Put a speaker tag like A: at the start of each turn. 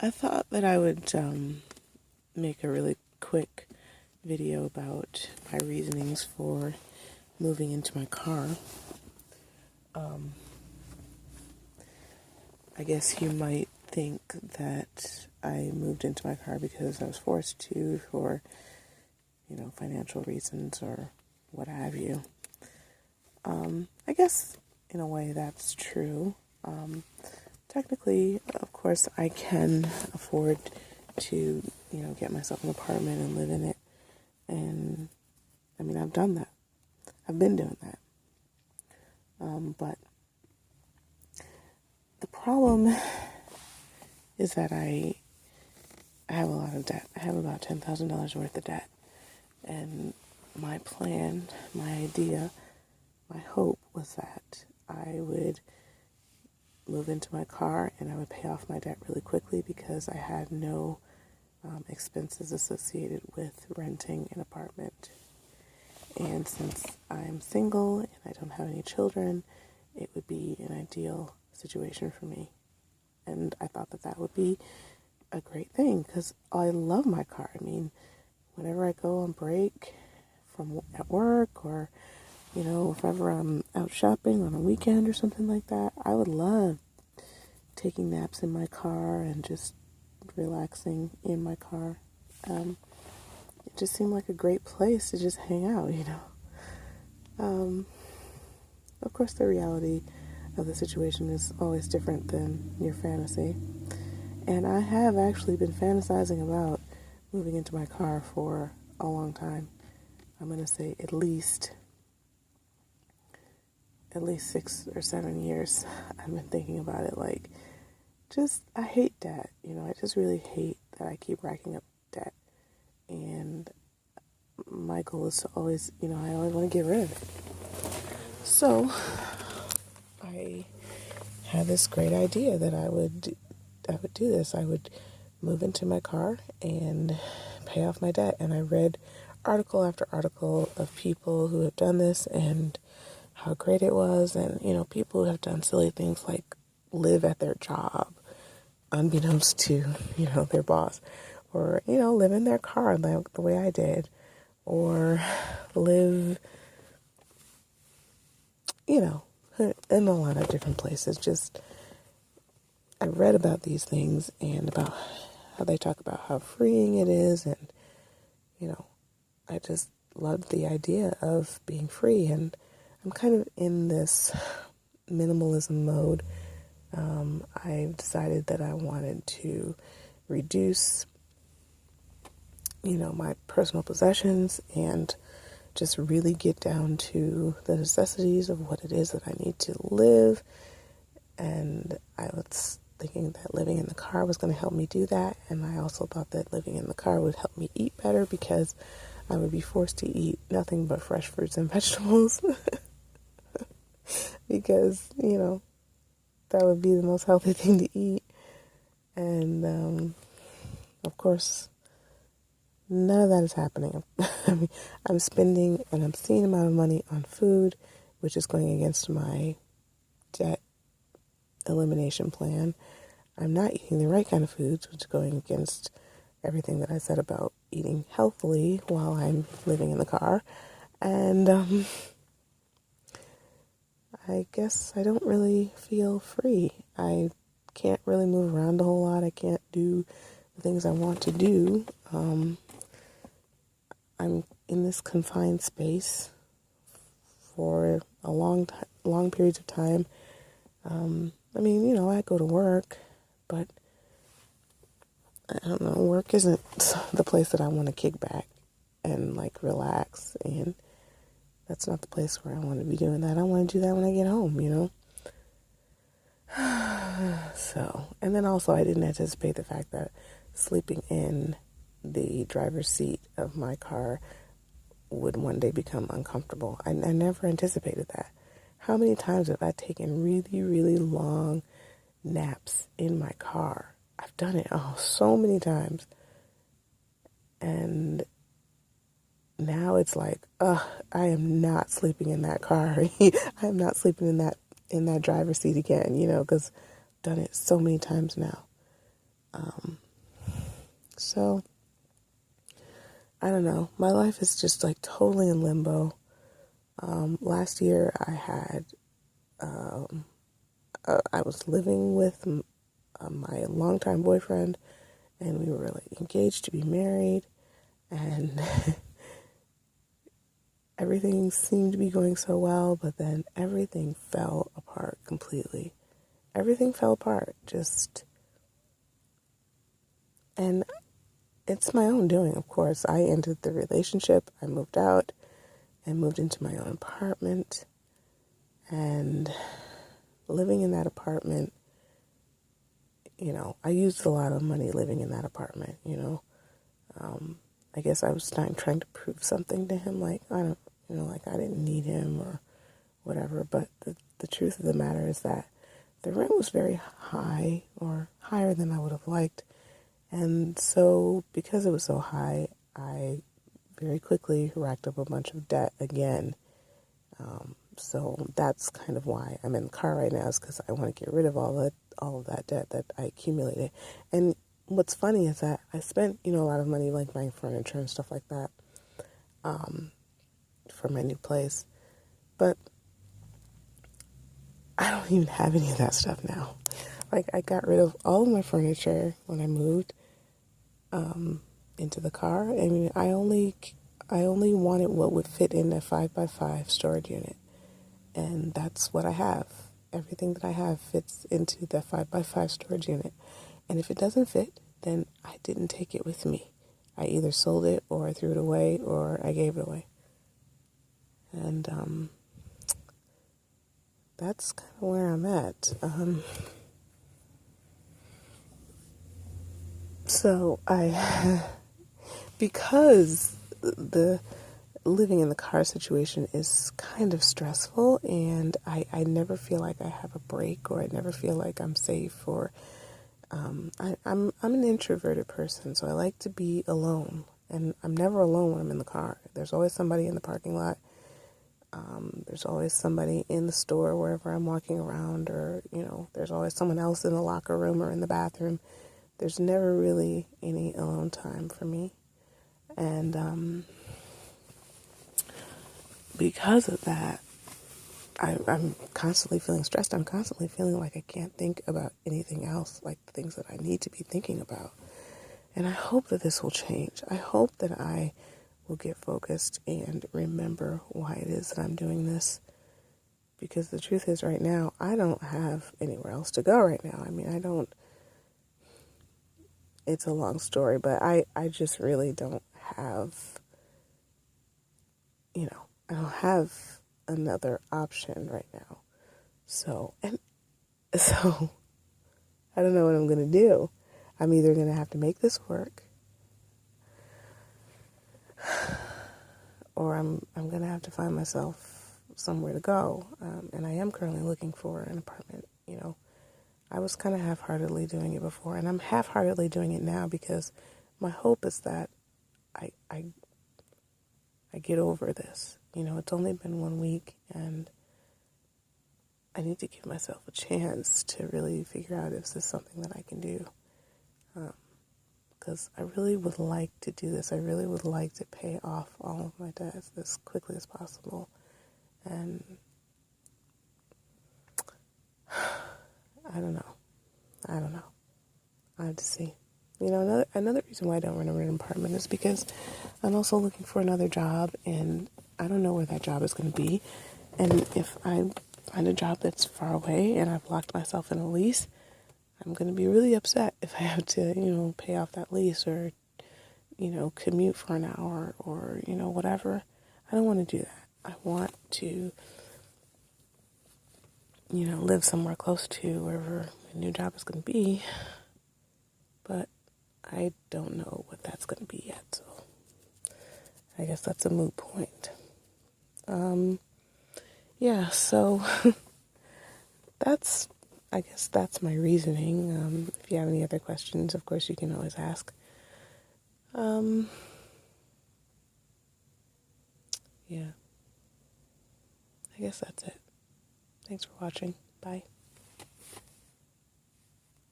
A: I thought that I would make a really quick video about my reasonings for moving into my car. I guess you might think that I moved into my car because I was forced to for, financial reasons or what have you. I guess in a way that's true. Technically, of course, I can afford to, get myself an apartment and live in it. And I've done that. I've been doing that. But the problem is that I have a lot of debt. I have about $10,000 worth of debt. And my plan, my idea, my hope was that I would move into my car and I would pay off my debt really quickly because I had no expenses associated with renting an apartment. And since I'm single and I don't have any children, it would be an ideal situation for me. And I thought that that would be a great thing because I love my car. Whenever I go on break from at work or, if ever I'm out shopping on a weekend or something like that, I would love taking naps in my car and just relaxing in my car. It just seemed like a great place to just hang out, Of course, the reality of the situation is always different than your fantasy. And I have actually been fantasizing about moving into my car for a long time. I'm going to say at least 6 or 7 years. I've been thinking about it I hate debt. I just really hate that I keep racking up debt. And my goal is to always, I always want to get rid of it. So I had this great idea that I would do this. I would move into my car and pay off my debt. And I read article after article of people who have done this and how great it was. And, people who have done silly things like live at their job unbeknownst to, their boss. Or, live in their car like the way I did. Or live, in a lot of different places. I read about these things and about how they talk about how freeing it is. And, I just loved the idea of being free. And I'm kind of in this minimalism mode. I've decided that I wanted to reduce, my personal possessions and just really get down to the necessities of what it is that I need to live. And I was thinking that living in the car was going to help me do that. And I also thought that living in the car would help me eat better because I would be forced to eat nothing but fresh fruits and vegetables. Because, that would be the most healthy thing to eat. And, of course, none of that is happening. I'm spending an obscene amount of money on food, which is going against my debt elimination plan. I'm not eating the right kind of foods, which is going against everything that I said about eating healthily while I'm living in the car. And I guess I don't really feel free. I can't really move around a whole lot. I can't do the things I want to do. I'm in this confined space for a long periods of time. I go to work, but I don't know, work isn't the place that I want to kick back and relax, and that's not the place where I want to be doing that. I want to do that when I get home, So, and then also I didn't anticipate the fact that sleeping in the driver's seat of my car would one day become uncomfortable. I never anticipated that. How many times have I taken really, really long naps in my car? I've done it so many times. And now it's I am not sleeping in that car. I am not sleeping in that driver's seat again, because I've done it so many times now. So, I don't know. My life is just like totally in limbo. Last year I was living with my longtime boyfriend, and we were like engaged to be married, and everything seemed to be going so well, but then everything fell apart completely. Everything fell apart, and it's my own doing, of course. I ended the relationship, I moved out, and moved into my own apartment, and living in that apartment, I used a lot of money living in that apartment, I guess I was trying to prove something to him, like, I don't, like I didn't need him or whatever, but the truth of the matter is that the rent was very high, or higher than I would have liked, and so because it was so high, I very quickly racked up a bunch of debt again. So that's kind of why I'm in the car right now, is because I want to get rid of all of that debt that I accumulated. And what's funny is that I spent, a lot of money like buying furniture and stuff like that, for my new place. But I don't even have any of that stuff now. Like, I got rid of all of my furniture when I moved into the car. I mean, I only wanted what would fit in a 5x5 storage unit. And that's what I have. Everything that I have fits into the 5x5 storage unit. And if it doesn't fit, then I didn't take it with me. I either sold it, or I threw it away, or I gave it away. And that's kind of where I'm at. So because the living in the car situation is kind of stressful, and I never feel like I have a break, or I never feel like I'm safe, or I'm an introverted person, so I like to be alone, and I'm never alone when I'm in the car. There's always somebody in the parking lot. There's always somebody in the store wherever I'm walking around, or there's always someone else in the locker room or in the bathroom. There's never really any alone time for me, and because of that, I'm constantly feeling stressed. I'm constantly feeling like I can't think about anything else, like the things that I need to be thinking about. And I hope that this will change. I hope that I will get focused and remember why it is that I'm doing this. Because the truth is, right now, I don't have anywhere else to go right now. I mean, it's a long story, but I just really don't have, I don't have another option right now. So I don't know what I'm going to do. I'm either going to have to make this work, or I'm going to have to find myself somewhere to go. And I am currently looking for an apartment. I was kind of half-heartedly doing it before, and I'm half-heartedly doing it now, because my hope is that I get over this. It's only been 1 week, and I need to give myself a chance to really figure out if this is something that I can do. Because I really would like to do this. I really would like to pay off all of my debts as quickly as possible. And I don't know. I have to see. Another reason why I don't rent an apartment is because I'm also looking for another job, and I don't know where that job is going to be. And if I find a job that's far away and I've locked myself in a lease, I'm going to be really upset if I have to, pay off that lease, or, commute for an hour, or, whatever. I don't want to do that. I want to, live somewhere close to wherever my new job is going to be. But I don't know what that's going to be yet, so I guess that's a moot point. Yeah, so I guess that's my reasoning. If you have any other questions, of course, you can always ask. Yeah, I guess that's it. Thanks for watching. Bye.